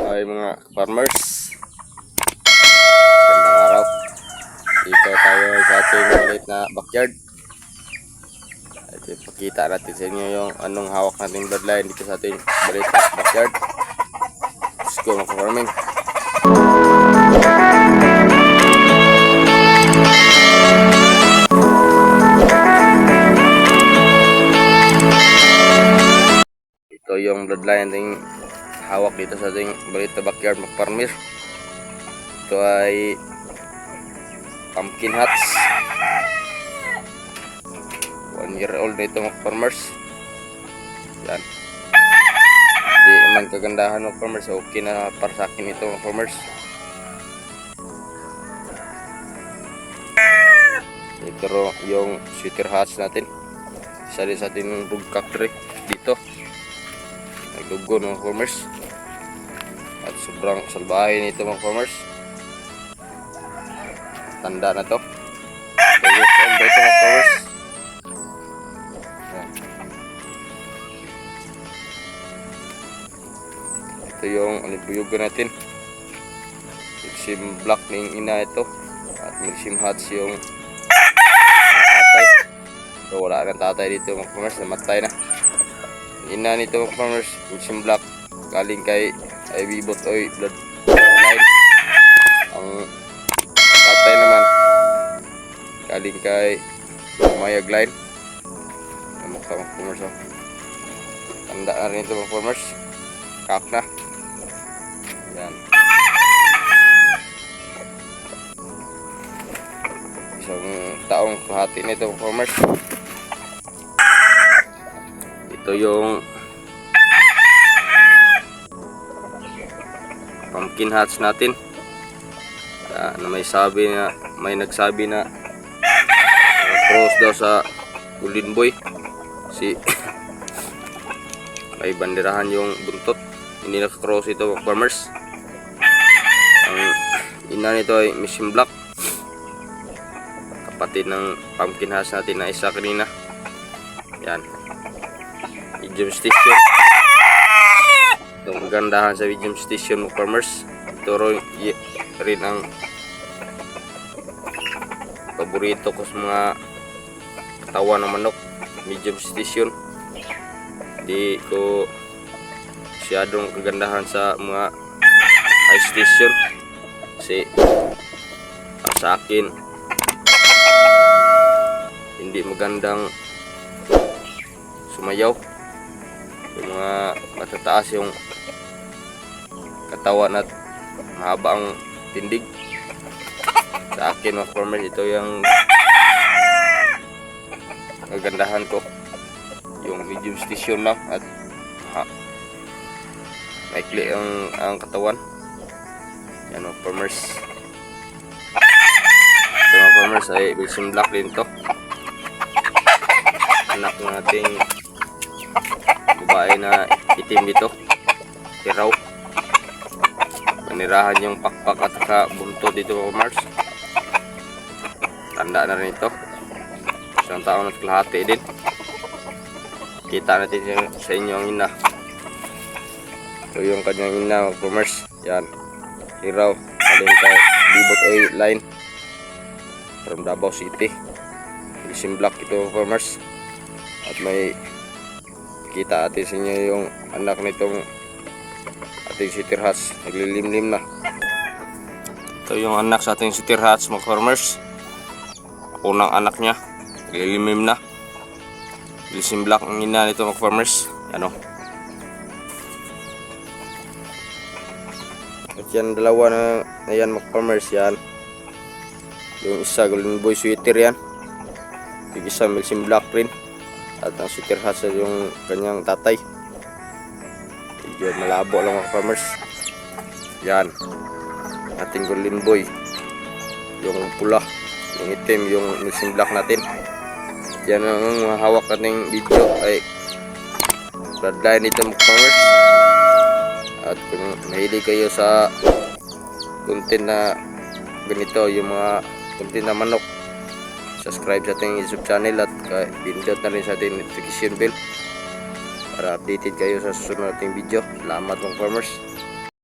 Ay mga farmers, gandang araw. Dito tayo sa ating maliit na backyard. At ipakita natin sa inyo yung anong hawak nating bloodline dito sa ating maliit na backyard. Let's go mga farming. Ito yung bloodline nating hawak dito sa ating maliit na backyard mga farmers. Ito ay pumpkin hats. 1 year old na ito mga farmers. Yan. Hindi man kagandahan mga farmers. Okay na para sa akin ito mga farmers. Ito yung sweater hats natin. Isa din sa ating bug factory dito. Nagdugo mga farmers. At sobrang salbahay nito mga farmers. Tanda na to. Ito mga farmers. Ito yung alipuyugan natin. Milsim black ng ina ito. At milsim hats yung tatay. So wala ng tatay dito mga farmers. Namatay na. Ina nito mga farmers. Milsim black. Galing kay Ivy Botoy Bloodline. Ang tatay naman galing kay Mayag Line. Namukha mga farmers. Tanda na rin ito mga farmers. Kak na. Yan. Isang taong kahati na ito mga farmers. Ito yung pumpkin hats natin. Na may nagsabi na cross daw sa Golden Boy. May banderahan yung buntot. Hindi naka-cross ito mga farmers. Ang ina nito ay Mission Black. Kapatid ng pumpkin hats natin na isa kanina. Yan. Medium station. Itong magandahan sa medium station mga farmers. Ito rin ang paborito ko sa mga katawan ng manok. Medium station. Hindi ko masyadong kagandahan sa mga high station kasi sa akin hindi magandang sumayaw. Yung mga matataas yung katawan at mahaba ang tindig. Sa akin mga farmers, ito yung kagandahan ko, yung medium station lang at maikli ang katawan. Yan mga farmers. Ito mga farmers ay Wilson Black din to. Anak ng ating babae na itim dito. Tiraw. Manirahan yung pakpak at saka bunto dito mga farmers. Tanda na rin ito. Isang taon at kalahati din. Kita natin sa inyo ang ina. Ito yung kanyang ina mga farmers. Yan. Hiraw. Galing kay Bibot Oil Line from Davao City. Isim black ito mga farmers. At may kita natin sa inyo yung anak nitong ating sweater hats. Naglilimlim na. Ito yung anak sa ating sweater hats mga farmers. Unang anak niya. Naglilimlim na. Isim black ang ina nito mga farmers. Ano? At yan dalawa na yan mga farmers yan. Yung isa Golden Boy sweater yan. Yung isa Milsim Black rin. At ang sweater hats yung kanyang tatay. Medyo malabo lang mga farmers. Yan. Ating Golden Boy. Yung pula. Yung itim yung Milsim Black natin. Yan ang hawak nating video ay bloodline nito mga farmers. At kung mahilig kayo sa content na ganito, yung mga content na manok, subscribe sa ating YouTube channel at pindot na rin sa ating notification bell para updated kayo sa susunod nating video. Salamat mga farmers.